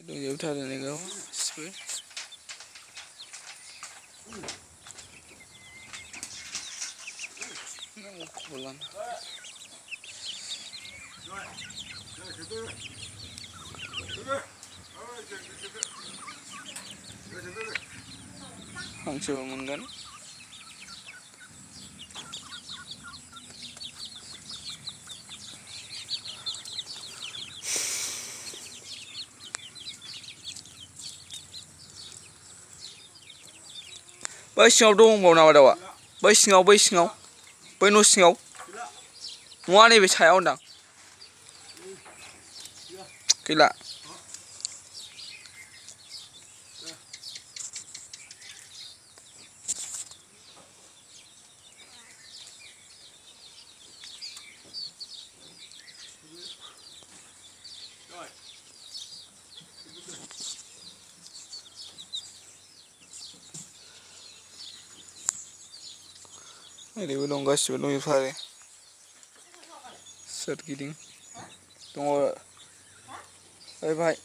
दंजोबथारो नै गासिबो खबर लानो हांसोबो मोनगोन बै सिङाव दंबावो नामा दाउआ बै सिङाव बै न' सिङाव नङा नैबे सायाव होनदां गैला ओरैबो दं गासिबो दंजोबथारो सोरगिदिं दङ ओइ भाई